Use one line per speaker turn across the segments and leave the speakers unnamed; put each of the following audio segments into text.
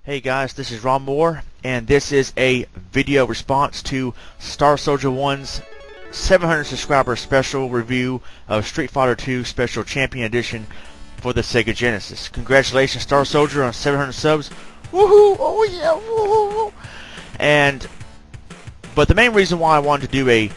Hey guys, this is Ronmower, and this is a video response to Starsoldier1's 700 subscriber special review of Street Fighter 2 Special Champion Edition for the Sega Genesis. Congratulations, Starsoldier, on 700 subs. Woohoo! Oh yeah! Woohoo! But the main reason why I wanted to do a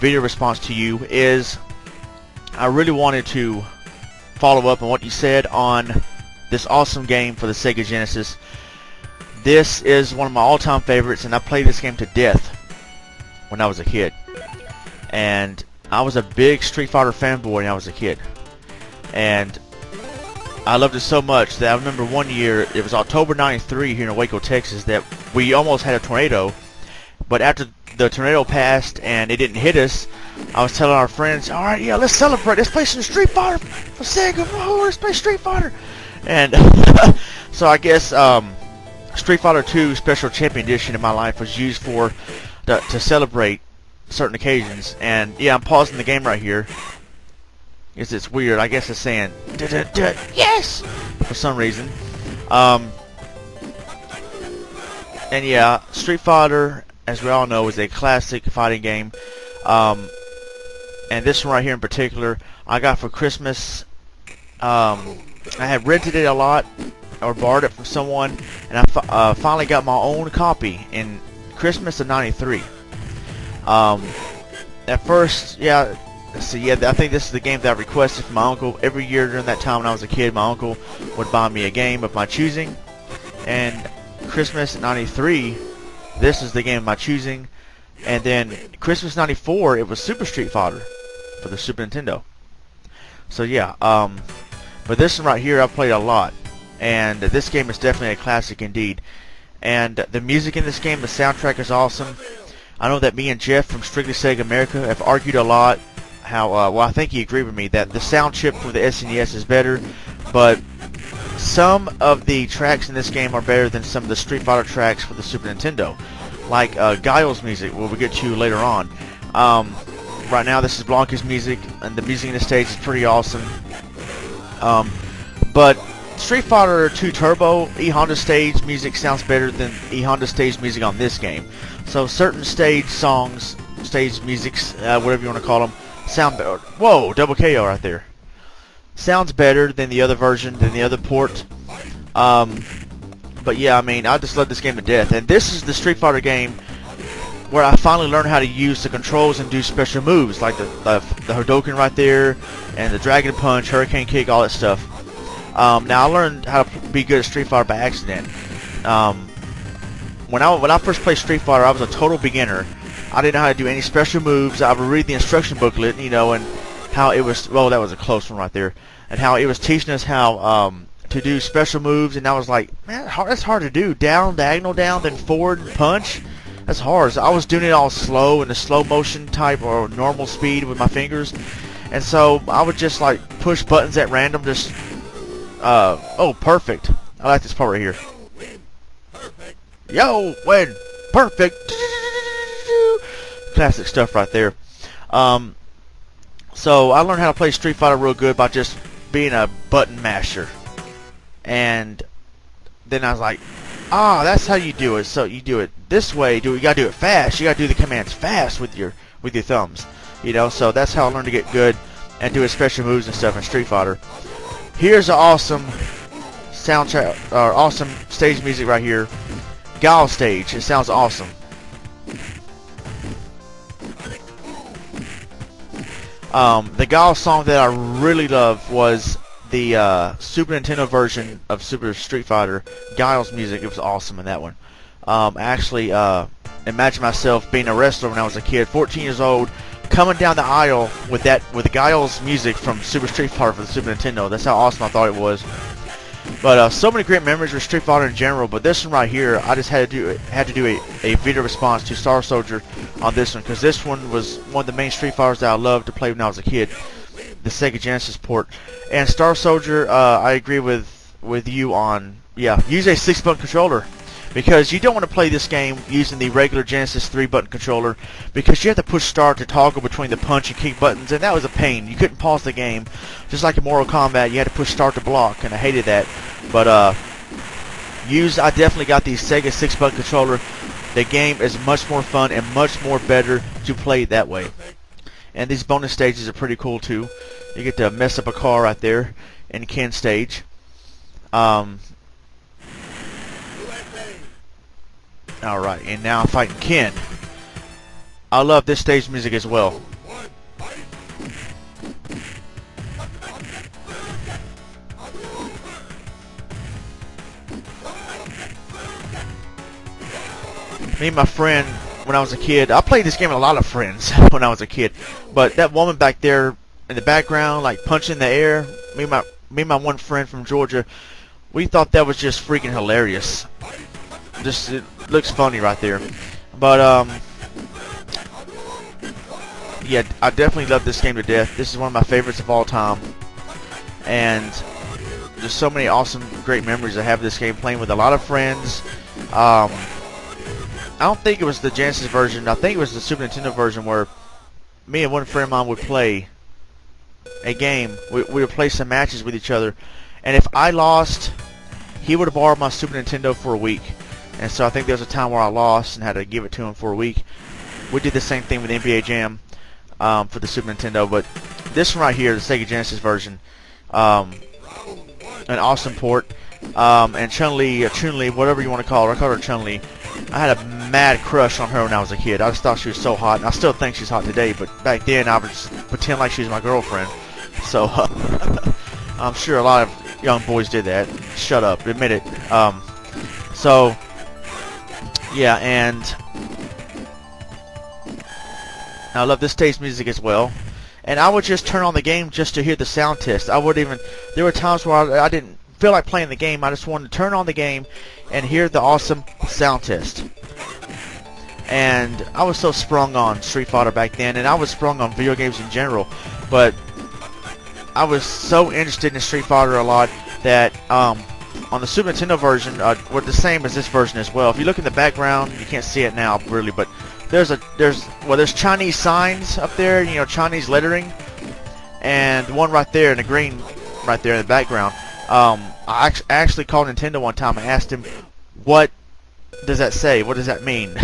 video response to you is I really wanted to follow up on what you said on this awesome game for the Sega Genesis. This is one of my all-time favorites, and I played this game to death when I was a kid. And I was a big Street Fighter fanboy when I was a kid. And I loved it so much that I remember one year, it was October 93 here in Waco, Texas, that we almost had a tornado. But after the tornado passed and it didn't hit us, I was telling our friends, alright, yeah, let's celebrate. Let's play some Street Fighter for Sega. Oh, let's play Street Fighter. And so I guess Street Fighter 2 Special Champion Edition in my life was used for to celebrate certain occasions. And yeah, I'm pausing the game right here. It's weird. I guess it's saying yes for some reason. And yeah, Street Fighter, as we all know, is a classic fighting game. And this one right here in particular, I got for Christmas. I had rented it a lot, or borrowed it from someone, and I finally got my own copy in Christmas of '93. At first, yeah, I think this is the game that I requested from my uncle. Every year during that time when I was a kid, my uncle would buy me a game of my choosing, and Christmas '93, this is the game of my choosing. And then Christmas '94, it was Super Street Fighter for the Super Nintendo. So yeah, but this one right here I've played a lot, and this game is definitely a classic indeed. And the music in this game, the soundtrack is awesome. I know that me and Jeff from Strictly Sega America have argued a lot how, well, I think he agreed with me that the sound chip for the SNES is better, but some of the tracks in this game are better than some of the Street Fighter tracks for the Super Nintendo, like Guile's music, we'll get to later on. Right now this is Blanca's music, and the music in the stage is pretty awesome. But Street Fighter 2 Turbo, E-Honda stage music sounds better than E-Honda stage music on this game. So certain stage songs, stage musics, whatever you want to call them, sound better. Whoa, double KO right there. Sounds better than the other version, than the other port. But yeah, I mean, I just love this game to death. And this is the Street Fighter game where I finally learned how to use the controls and do special moves, like the Hadouken right there, and the Dragon Punch, Hurricane Kick, all that stuff. Now I learned how to be good at Street Fighter by accident. When I first played Street Fighter, I was a total beginner. I didn't know how to do any special moves. I would read the instruction booklet, you know, and how it was. Well, that was a close one right there, and how it was teaching us how to do special moves. And I was like, man, that's hard to do. Down, diagonal down, then forward and punch. That's hard. So I was doing it all slow in the slow motion type or normal speed with my fingers, and so I would just like push buttons at random. Just oh, perfect. I like this part right here. Yo, win, perfect. Classic stuff right there. So I learned how to play Street Fighter real good by just being a button masher, and then I was like, that's how you do it. So you do it this way. You gotta do it fast. You gotta do the commands fast with your thumbs. You know, so that's how I learned to get good and do special moves and stuff in Street Fighter. Here's an awesome soundtrack, or awesome stage music right here. Guile stage. It sounds awesome. The Guile song that I really love was the Super Nintendo version of Super Street Fighter. Guile's music, it was awesome in that one. I actually imagine myself being a wrestler when I was a kid, 14 years old, coming down the aisle with the Guile's music from Super Street Fighter for the Super Nintendo. That's how awesome I thought it was. But so many great memories with Street Fighter in general. But this one right here, I just had to do a video response to Starsoldier on this one, because this one was one of the main Street Fighters that I loved to play when I was a kid, the Sega Genesis port. And Starsoldier, I agree with you on, yeah, use a 6-button controller. because you don't want to play this game using the regular Genesis 3-button controller, because you have to push start to toggle between the punch and kick buttons, and that was a pain. You couldn't pause the game. Just like in Mortal Kombat, you had to push start to block, and I hated that. But I definitely got the Sega 6-button controller. The game is much more fun and much more better to play that way. And these bonus stages are pretty cool too. You get to mess up a car right there in Ken's stage. Alright, and now I'm fighting Ken. I love this stage music as well. Me and my friend, when I was a kid, I played this game with a lot of friends when I was a kid, but that woman back there in the background, like punching in the air, me and my one friend from Georgia, we thought that was just freaking hilarious. Just, it looks funny right there. But yeah, I definitely love this game to death. This is one of my favorites of all time, and there's so many awesome, great memories I have of this game, playing with a lot of friends. I don't think it was the Genesis version. I think it was the Super Nintendo version where me and one friend of mine would play a game. We would play some matches with each other, and if I lost, he would have borrowed my Super Nintendo for a week. And so I think there was a time where I lost and had to give it to him for a week. We did the same thing with NBA Jam for the Super Nintendo, but this one right here, the Sega Genesis version, an awesome port. And ChunLi, whatever you want to call her, I call her ChunLi. I had a mad crush on her when I was a kid. I just thought she was so hot, and I still think she's hot today, but back then I would just pretend like she was my girlfriend. So I'm sure a lot of young boys did that. Shut up, admit it. So yeah, and I love this stage music as well. And I would just turn on the game just to hear the sound test. I would even, there were times where I didn't feel like playing the game. I just wanted to turn on the game and hear the awesome sound test. And I was so sprung on Street Fighter back then, and I was sprung on video games in general, but I was so interested in Street Fighter a lot that on the Super Nintendo version, were the same as this version as well. If you look in the background, you can't see it now really, but there's Chinese signs up there, you know, Chinese lettering, and one right there in the green, right there in the background. I actually called Nintendo one time and asked him, what does that say? What does that mean?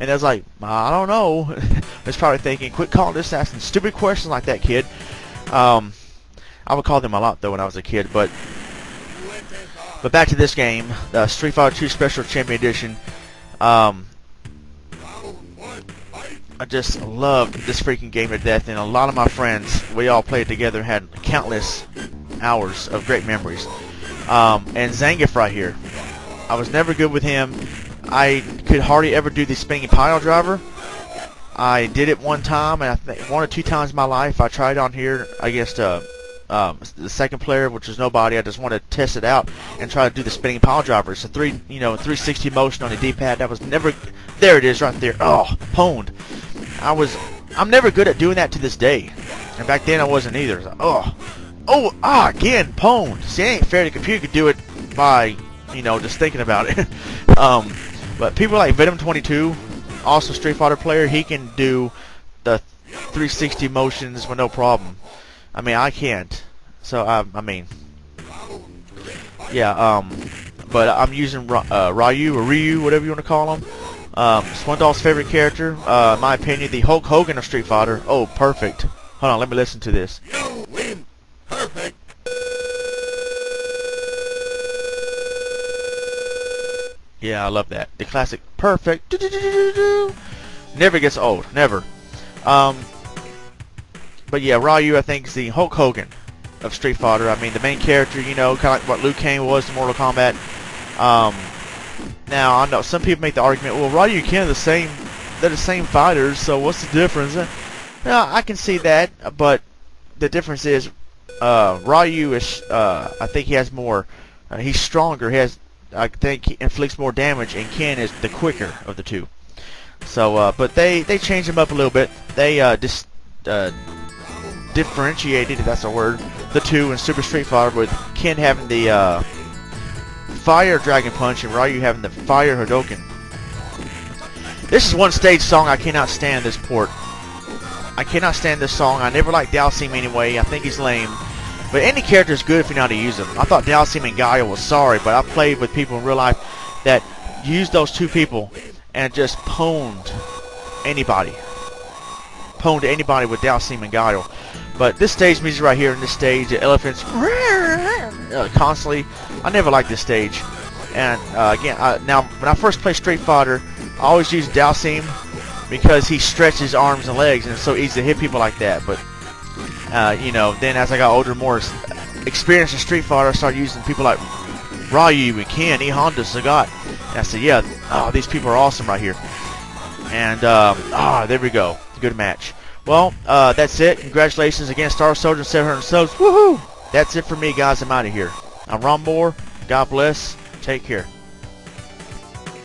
And I was like, I don't know. I was probably thinking, quit calling this, asking stupid questions like that, kid. I would call them a lot though when I was a kid, but back to this game, the Street Fighter 2 Special Champion Edition. I just loved this freaking game to death, and a lot of my friends, we all played together, had countless hours of great memories. And Zangief right here, I was never good with him. I could hardly ever do the spinning pile driver. I did it one time, and I think one or two times in my life I tried on here against the second player, which was nobody. I just wanted to test it out and try to do the spinning pile driver. It's a 360 motion on the D-pad. That was never. There it is, right there. Oh, pwned. I'm never good at doing that to this day, and back then I wasn't either. Like, again, pwned. See, it ain't fair. The computer could do it by, just thinking about it. But people like Venom22, also Street Fighter player, he can do the 360 motions with no problem. I mean, I can't. So, but I'm using Ryu or Ryu, whatever you want to call him. Swindoll's favorite character, in my opinion, the Hulk Hogan of Street Fighter. Oh, perfect. Hold on, let me listen to this.
You win. Perfect.
Yeah, I love that. The classic perfect. Never gets old. Never. But yeah, Ryu, I think, is the Hulk Hogan of Street Fighter. I mean, the main character, kind of like what Liu Kang was in Mortal Kombat. Now, I know some people make the argument, well, Ryu and Ken are they're the same fighters, so what's the difference? Now, I can see that, but the difference is, Ryu is, I think he has more, he's stronger, I think he inflicts more damage, and Ken is the quicker of the two. So, but they changed him up a little bit. They, differentiated, if that's a word, the two in Super Street Fighter, with Ken having the Fire Dragon Punch and Ryu having the Fire Hadouken. This is one stage song I cannot stand, this port. I cannot stand this song. I never liked Dalsim anyway. I think he's lame. But any character is good if you know how to use them. I thought Dalsim and Gaia was sorry, but I've played with people in real life that used those two people and just pwned anybody. Pwned anybody with Dalsim and Gaia. But this stage music right here in this stage, the elephants constantly. I never liked this stage. And again, now when I first played Street Fighter, I always used Dalsim because he stretches arms and legs, and it's so easy to hit people like that. But you know, then as I got older, more experienced in Street Fighter, I started using people like Ryu and Ken, E Honda, Sagat. And I said, yeah, these people are awesome right here. And there we go, good match. Well, that's it. Congratulations again, Starsoldier, 700 subs. Woohoo! That's it for me, guys. I'm out of here. I'm Ronmower. God bless. Take care.